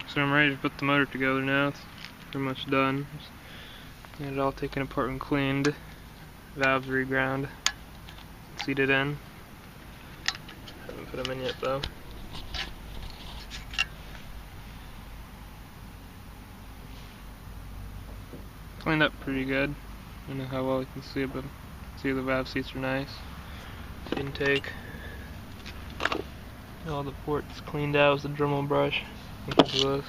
So I'm ready to put the motor together now. It's pretty much done. Get it all taken apart and cleaned. Valves reground. Seated in. Haven't put them in yet though. Cleaned up pretty good. I don't know how well you can see it, but see the valve seats are nice. Intake. All the ports cleaned out with the Dremel brush. Look at this.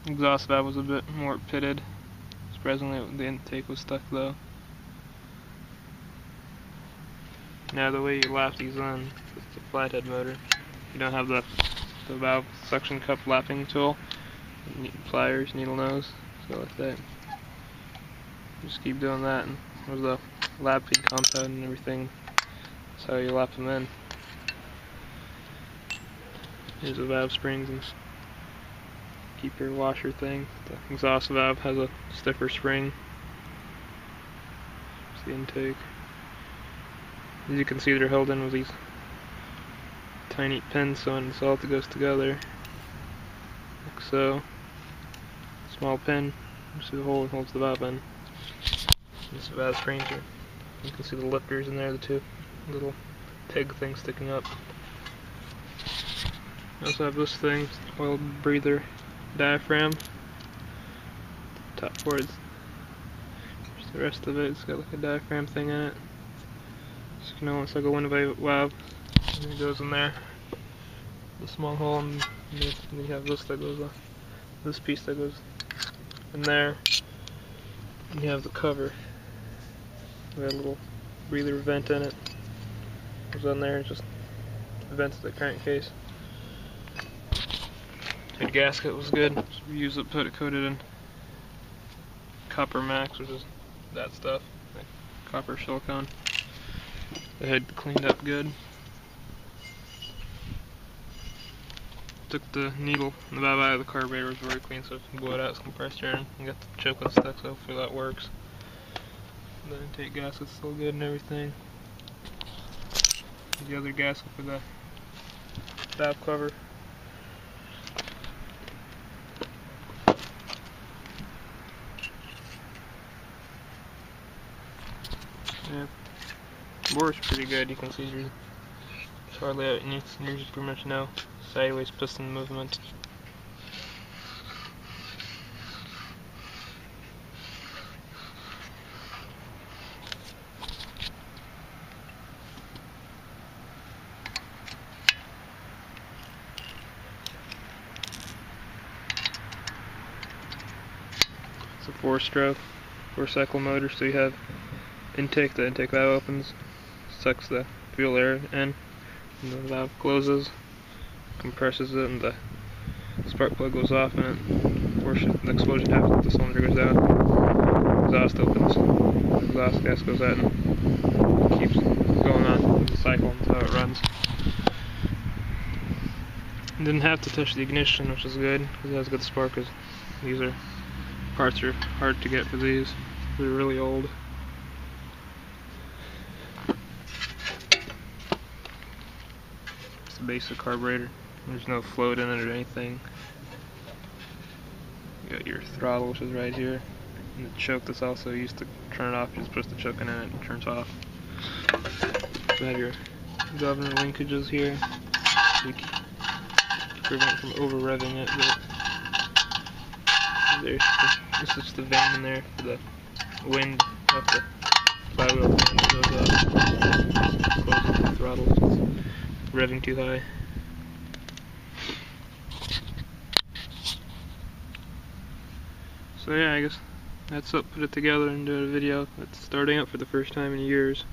Exhaust valve was a bit more pitted. Surprisingly, the intake was stuck though. Now the way you lap these in, it's a flathead motor. You don't have the valve suction cup lapping tool, pliers, needle nose, so like that. Just keep doing that, and there's the lap feed compound and everything. That's how you lap them in. Here's the valve springs and keeper washer thing. The exhaust valve has a stiffer spring. There's the intake. As you can see, they're held in with these tiny pins, so when it's all goes together, like so. Small pin, you see the hole that holds the valve in. These valve springs are, you can see the lifters in there, the two little peg things sticking up. I also have this thing, oil breather diaphragm. Top board, just the rest of it, it's got like a diaphragm thing in it. So you know, it's like a window valve, and it goes in there. The small hole, and then you have this that goes, this piece that goes in there. And you have the cover. We got a little breather vent in it. Goes on there and just vents the crankcase. The gasket was good. So we used it, put it coated in copper max, which is that stuff, like copper silicone. The head cleaned up good. Took the needle and the valve out of the carburetor, was very clean, so if you blow it out, it's compressed air, and you got the choke unstuck, so hopefully that works. The intake gasket's still good and everything. The other gasket for the valve cover. Yeah, the bore's pretty good. You can see there's hardly out, and there's pretty much no sideways piston movement. It's a 4-stroke, 4-cycle motor, so you have intake, the intake valve opens, sucks the fuel air in, and the valve closes, compresses it, and the spark plug goes off, and the explosion happens, the cylinder goes out, exhaust opens, the exhaust gas goes out, and it keeps going on the cycle. That's how it runs. Didn't have to touch the ignition, which is good, because it has good spark, because these parts are hard to get for these. They're really old. It's a basic carburetor. There's no float in it or anything. You got your throttle, which is right here, and the choke that's also used to turn it off. You just push the choke in it and it turns off. You have your governor linkages here, so you can prevent from over revving it. There's just the vein in there for the wind off the flywheel fan that goes up. Closes the throttle if it's revving too high. So yeah, I guess that's it. Put it together and do a video. It's starting up for the first time in years.